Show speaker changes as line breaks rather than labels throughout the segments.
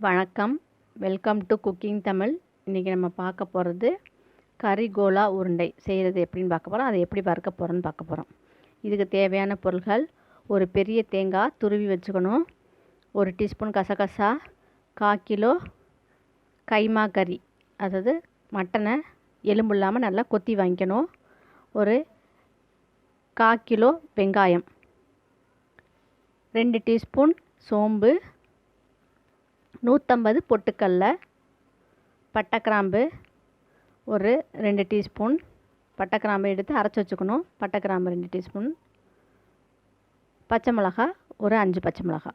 வணக்கம், welcome to cooking Tamil. இன்றைக்கி நம்ம பார்க்க போகிறது கறி கோலா உருண்டை செய்கிறது எப்படின்னு பார்க்க போகிறோம். அதை எப்படி வறுக்க போகிறோன்னு பார்க்க போகிறோம். இதுக்கு தேவையான பொருட்கள்: ஒரு பெரிய தேங்காய் துருவி வச்சுக்கணும், 1 டீஸ்பூன் கசகசா, 1/4 கிலோ கைமா கறி, அதாவது மட்டனை எலும்பு இல்லாமல் நல்லா கொத்தி வாங்கிக்கணும், ஒரு 1/4 கிலோ வெங்காயம், 2 டீஸ்பூன் சோம்பு, 150 பொட்டுக்கடல, பட்டை கிராம்பு ஒரு 2 டீஸ்பூன், பட்டை கிராம்பு எடுத்து அரைச்சி வச்சுக்கணும், பட்டை கிராம்பு 2 டீஸ்பூன், பச்சை மிளகா ஒரு 5 பச்சை மிளகா.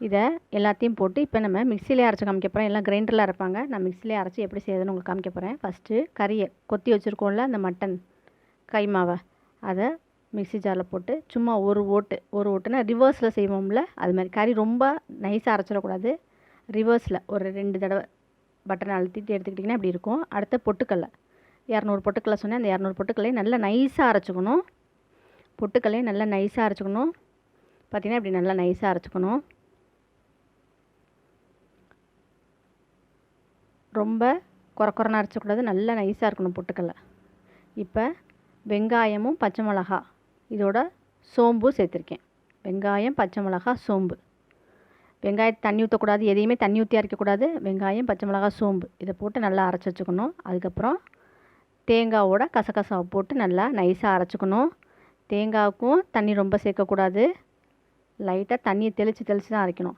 இதை எல்லாத்தையும் போட்டு இப்போ நம்ம மிக்சியிலே அரைச்சி காமிக்க போகிறேன். எல்லாம் கிரைண்டரில் அரைப்பாங்க, நான் மிக்சியிலே அரைச்சி எப்படி செய்யுதுன்னு உங்களுக்கு காமிக்க போகிறேன். ஃபஸ்ட்டு கறியை கொத்தி வச்சுருக்கோம்ல, அந்த மட்டன் கைமாவை அதை மிக்சி ஜாரில் போட்டு சும்மா ஒரு ஓட்டுனா ரிவர்ஸில் செய்வோம்ல, அது மாதிரி. கறி ரொம்ப நைஸாக அரைச்சிடக்கூடாது, ரிவர்ஸில் ஒரு 2 தடவை பட்டனை அழுத்திட்டு எடுத்துக்கிட்டிங்கன்னா இப்படி இருக்கும். அடுத்த பொட்டுக்கடலை 200 பொட்டுக்கடலை சொன்னேன், அந்த 200 பொட்டுக்கடலையும் நல்லா நைஸாக அரைச்சிக்கணும். பொட்டுக்கடலையும் நல்லா நைஸாக அரைச்சிக்கணும். பார்த்திங்கன்னா இப்படி நல்லா நைஸாக அரைச்சிக்கணும். ரொம்ப குறன்னு அரைச்சக்கூடாது, நல்லா நைஸாக இருக்கணும் பொட்டுக்கடலை. இப்போ வெங்காயமும் பச்சை மிளகா இதோட சோம்பு சேர்த்துருக்கேன். வெங்காயம், பச்சை மிளகா, சோம்பு. வெங்காயத்தை தண்ணி ஊற்றக்கூடாது, எதையுமே தண்ணி ஊற்றி அரைக்கக்கூடாது. வெங்காயம், பச்சை மிளகா, சோம்பு இதை போட்டு நல்லா அரைச்சி வச்சுக்கணும். அதுக்கப்புறம் தேங்காவோட கசகசாவை போட்டு நல்லா நைஸாக அரைச்சிக்கணும். தேங்காவுக்கும் தண்ணி ரொம்ப சேர்க்கக்கூடாது, லைட்டாக தண்ணியை தெளித்து தான் அரைக்கணும்.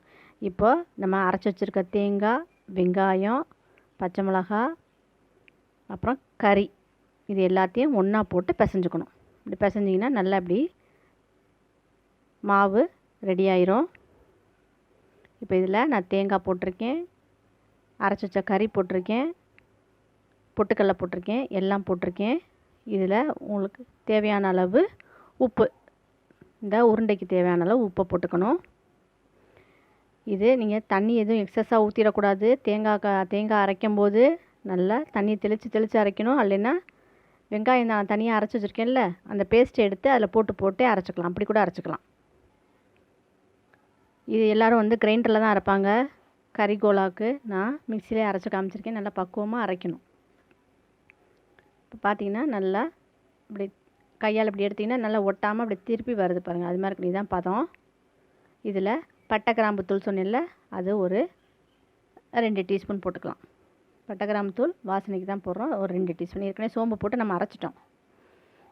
இப்போ நம்ம அரைச்சி வச்சுருக்க தேங்காய், வெங்காயம், பச்சை மிளகா, அப்புறம் கறி இது எல்லாத்தையும் ஒன்றா போட்டு பிசைஞ்சுக்கணும். இப்படி பிசைஞ்சிங்கன்னா நல்லா இப்படி மாவு ரெடி ஆயிரும். இப்போ இதில் நான் தேங்காய் போட்டிருக்கேன், அரைச்சி வச்ச கறி போட்டிருக்கேன், பொட்டுக்கடலை போட்டிருக்கேன், எல்லாம் போட்டிருக்கேன். இதில் உங்களுக்கு தேவையான அளவு உப்பு, இந்த உருண்டைக்கு தேவையான அளவு உப்பை போட்டுக்கணும். இது நீங்கள் தண்ணி எதுவும் எக்ஸஸாக ஊற்றிடக்கூடாது. தேங்காய் அரைக்கும் போது நல்லா தண்ணியை தெளித்து அரைக்கணும். இல்லைன்னா வெங்காயம் நான் தனியாக அரைச்சி வச்சுருக்கேன்ல, அந்த பேஸ்ட்டை எடுத்து அதில் போட்டு அரைச்சிக்கலாம், அப்படி கூட அரைச்சிக்கலாம். இது எல்லோரும் கிரைண்டரில் தான் அரைப்பாங்க. கறி கோலாவுக்கு நான் மிக்சியிலே அரைச்சி காமிச்சிருக்கேன். நல்லா பக்குவமாக அரைக்கணும். இப்போ பார்த்தீங்கன்னா நல்லா இப்படி கையால் இப்படி எடுத்திங்கன்னா நல்லா ஒட்டாமல் அப்படி திருப்பி வருது பாருங்கள், அது மாதிரி தான் பதம். இதில் பட்டை கிராம்பு தூள் சொன்னேன்ல, அது ஒரு 2 டீஸ்பூன் போட்டுக்கலாம். பட்டை கிராம்பு தூள் வாசனைக்கு தான் போடுறோம், ஒரு 2 டீஸ்பூன். ஏற்கனவே சோம்பு போட்டு நம்ம அரைச்சிட்டோம்,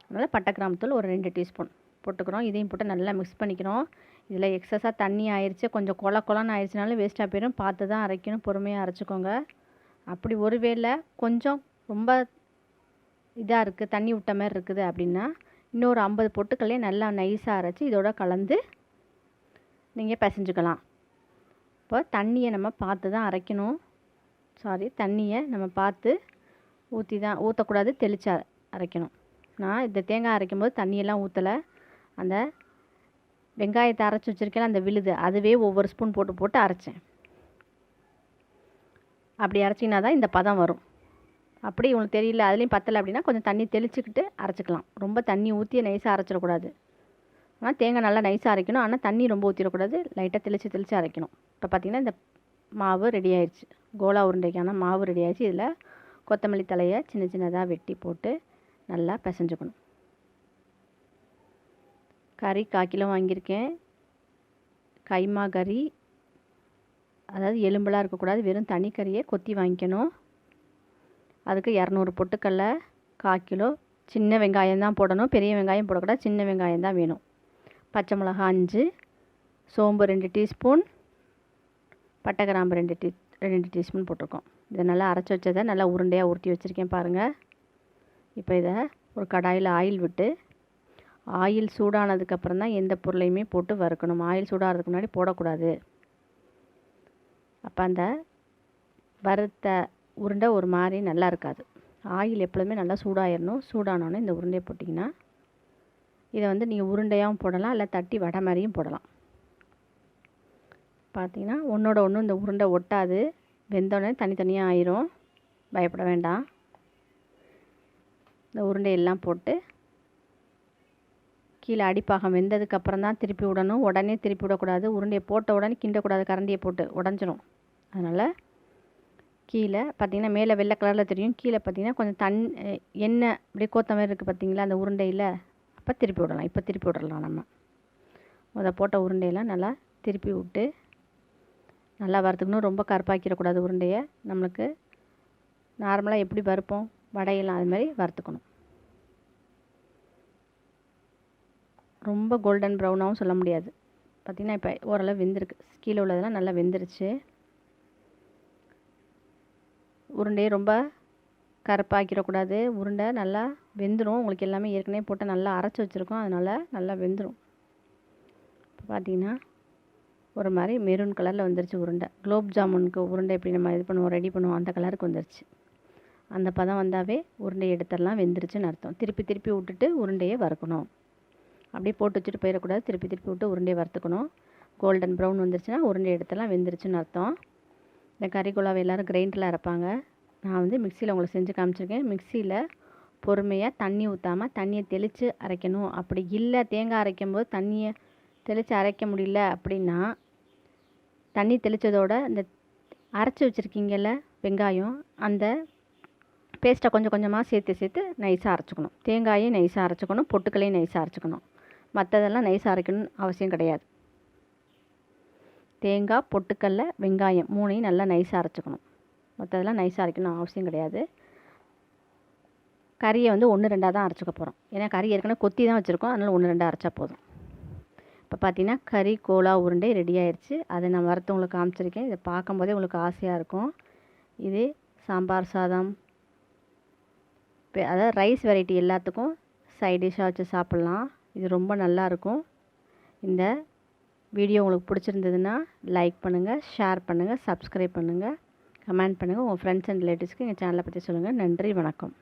அதனால் பட்டை கிராம்பு தூள் ஒரு 2 டீஸ்பூன் போட்டுக்கிறோம். இதையும் போட்டு நல்லா மிக்ஸ் பண்ணிக்கிறோம். இதில் எக்ஸஸாக தண்ணி ஆயிடுச்சு, கொஞ்சம் கொலன்னு ஆயிடுச்சுனாலும் வேஸ்ட்டாக போயிடும். பார்த்து தான் அரைக்கணும், பொறுமையாக அரைச்சிக்கோங்க. அப்படி ஒருவேளை கொஞ்சம் ரொம்ப இதாக இருக்குது, தண்ணி விட்ட மாதிரி இருக்குது அப்படின்னா இன்னொரு 50 பொட்டுக்கல்லையே நல்லா நைஸாக அரைச்சி இதோட கலந்து நீங்கள் பிசைஞ்சுக்கலாம். இப்போ தண்ணியை நம்ம பார்த்து தான் அரைக்கணும். தண்ணியை நம்ம பார்த்து ஊற்றக்கூடாது, தெளித்து அரைக்கணும். நான் இந்த தேங்காய் அரைக்கும் போது தண்ணியெல்லாம் ஊற்றலை, அந்த வெங்காயத்தை அரைச்சி வச்சுருக்கேன் அந்த விழுது, அதுவே ஒவ்வொரு ஸ்பூன் போட்டு அரைச்சேன். அப்படி அரைச்சிங்கன்னா தான் இந்த பதம் வரும். அப்படி உங்களுக்கு தெரியல, அதுலேயும் பத்தலை அப்படின்னா கொஞ்சம் தண்ணி தெளிச்சுக்கிட்டு அரைச்சிக்கலாம். ரொம்ப தண்ணி ஊற்றி நைஸாக அரைச்சிடக்கூடாது. ஆனால் தேங்காய் நல்லா நைஸாக அரைக்கணும், ஆனால் தண்ணி ரொம்ப ஊற்றிடக்கூடாது, லைட்டாக தெளித்து அரைக்கணும். இப்போ பார்த்திங்கன்னா இந்த மாவு ரெடி ஆயிடுச்சு, கோலா உருண்டைக்கான மாவு ரெடி ஆயிடுச்சு. இதில் கொத்தமல்லி தலையை சின்னதாக வெட்டி போட்டு நல்லா பிசைஞ்சுக்கணும். கறி 1/4 கிலோ வாங்கியிருக்கேன். கைமா கறி, அதாவது எலும்பெல்லாம் இருக்கக்கூடாது, வெறும் தனி கறியை கொத்தி வாங்கிக்கணும். அதுக்கு 200 பொட்டுக்கடலை, 1/4 கிலோ சின்ன வெங்காயம் தான் போடணும், பெரிய வெங்காயம் போடக்கூடாது, சின்ன வெங்காயம் தான் வேணும். பச்சை மிளகா 5, சோம்பு 2 டீஸ்பூன், பட்டை கிராம்பு 2 டீஸ்பூன் போட்டிருக்கோம். இதை நல்லா அரைச்சி வச்சதை நல்லா உருண்டையாக உருட்டி வச்சுருக்கேன் பாருங்கள். இப்போ இதை ஒரு கடாயில் ஆயில் விட்டு, ஆயில் சூடானதுக்கப்புறம் தான் எந்த பொருளையுமே போட்டு வறுக்கணும். ஆயில் சூடாகிறதுக்கு முன்னாடி போடக்கூடாது. அப்போ அந்த வறுத்த உருண்டை ஒரு மாதிரி நல்லா இருக்காது. ஆயில் எப்பொழுதுமே நல்லா சூடாயிடணும். சூடானோன்னே இந்த உருண்டையை போட்டிங்கன்னா இதை நீங்கள் உருண்டையாகவும் போடலாம், இல்லை தட்டி வடை மாதிரியும் போடலாம். பார்த்திங்கன்னா ஒன்றோட ஒன்று இந்த உருண்டை ஒட்டாது, வெந்தோடனே தனித்தனியாக ஆயிரும், பயப்பட வேண்டாம். இந்த உருண்டையெல்லாம் போட்டு கீழே அடிப்பாகம் வெந்ததுக்கப்புறம் தான் திருப்பி விடணும். உடனே திருப்பி விடக்கூடாது. உருண்டையை போட்ட உடனே கிண்டக்கூடாது, கரண்டியை போட்டு உடஞ்சிரும். அதனால் கீழே பார்த்திங்கன்னா மேலே வெள்ளை கலரில் தெரியும், கீழே பார்த்திங்கன்னா கொஞ்சம் எண்ணெய் அப்படியே கோத்த மாதிரி இருக்குது பார்த்திங்களா அந்த உருண்டையில். அப்போ திருப்பி விடலாம். இப்போ திருப்பி விடலாம். நம்ம போட்ட உருண்டையெல்லாம் நல்லா திருப்பி விட்டு நல்லா வறுத்துக்கணும். ரொம்ப கருப்பாக்கிடக்கூடாது உருண்டையை. நம்மளுக்கு நார்மலாக எப்படி வறுப்போம் வடையெல்லாம் அது மாதிரி வறுத்துக்கணும். ரொம்ப கோல்டன் ப்ரௌனாகவும் சொல்ல முடியாது. பார்த்திங்கன்னா இப்போ ஓரளவு வெந்திருக்கு. கீழே உள்ளதெல்லாம் நல்லா வெந்துருச்சு. உருண்டையை ரொம்ப கருப்பாக்கிடக்கூடாது. உருண்டை நல்லா வெந்துடும். உங்களுக்கு எல்லாமே ஏற்கனவே போட்டு நல்லா அரைச்சி வச்சுருக்கோம், அதனால் நல்லா வெந்துடும். இப்போ பார்த்திங்கன்னா ஒரு மாதிரி மெரூன் கலரில் வந்துருச்சு உருண்டை. குலோப் ஜாமுனுக்கு உருண்டை எப்படி நம்ம இது பண்ணுவோம், ரெடி பண்ணுவோம், அந்த கலருக்கு வந்துருச்சு. அந்த பதம் வந்தாவே உருண்டையை எடுத்துடலாம், வெந்துருச்சுன்னு அர்த்தம். திருப்பி திருப்பி விட்டுட்டு உருண்டையை வறுக்கணும். அப்படியே போட்டு வச்சுட்டு போயிடக்கூடாது. திருப்பி திருப்பி விட்டு உருண்டையை வறுத்துக்கணும். கோல்டன் ப்ரௌன் வந்துருச்சுன்னா உருண்டை எடுத்துலாம் வெந்துருச்சுன்னு அர்த்தம். இந்த கறிகோலாவை எல்லோரும் கிரைண்டரில் அரைப்பாங்க. நான் வந்து மிக்சியில் உங்களுக்கு செஞ்சு காமிச்சிருக்கேன். மிக்சியில் பொறுமையாக தண்ணி ஊற்றாமல் தண்ணியை தெளித்து அரைக்கணும். அப்படி இல்லை தேங்காய் அரைக்கும் போது தண்ணியை தெளித்து அரைக்க முடியல அப்படின்னா தண்ணி தெளித்ததோட இந்த அரைச்சி வச்சுருக்கீங்கல்ல வெங்காயம், அந்த பேஸ்ட்டை கொஞ்சம் கொஞ்சமாக சேர்த்து நைஸாக அரைச்சிக்கணும். தேங்காயும் நைஸாக அரைச்சிக்கணும், பொட்டுக்களையும் நைஸாக அரைச்சிக்கணும். மற்றதெல்லாம் நைஸாக அரைக்கணும்னு அவசியம் கிடையாது. தேங்காய், பொட்டுக்கல்ல, வெங்காயம் 3ஐயும் நல்லா நைஸாக அரைச்சிக்கணும். மற்றதெல்லாம் நைஸாக அரைக்கணும் அவசியம் கிடையாது. கறியை வந்து 1-2 தான் அரைச்சிக்க போகிறோம். ஏன்னா கறி ஏற்கனவே கொத்தி தான் வச்சுருக்கோம், அதனால் 1-2 அரைச்சா போதும். இப்போ பார்த்தீங்கன்னா கறி கோலா உருண்டை ரெடி ஆயிடுச்சு. அதை நான் வறுத்து உங்களுக்கு காமிச்சிருக்கேன். இதை பார்க்கும்போதே உங்களுக்கு ஆசையாக இருக்கும். இது சாம்பார் சாதம், அதாவது ரைஸ் வெரைட்டி எல்லாத்துக்கும் சைட் டிஷ்ஷாக வச்சு சாப்பிட்லாம். இது ரொம்ப நல்லாயிருக்கும். இந்த வீடியோ உங்களுக்கு பிடிச்சிருந்ததுன்னா லைக் பண்ணுங்கள், ஷேர் பண்ணுங்கள், சப்ஸ்கிரைப் பண்ணுங்கள், கமெண்ட் பண்ணுங்கள். உங்கள் ஃப்ரெண்ட்ஸ் அண்ட் ரிலேட்டிவ்ஸ்க்கு எங்கள் சேனலை பற்றி சொல்லுங்கள். நன்றி, வணக்கம்.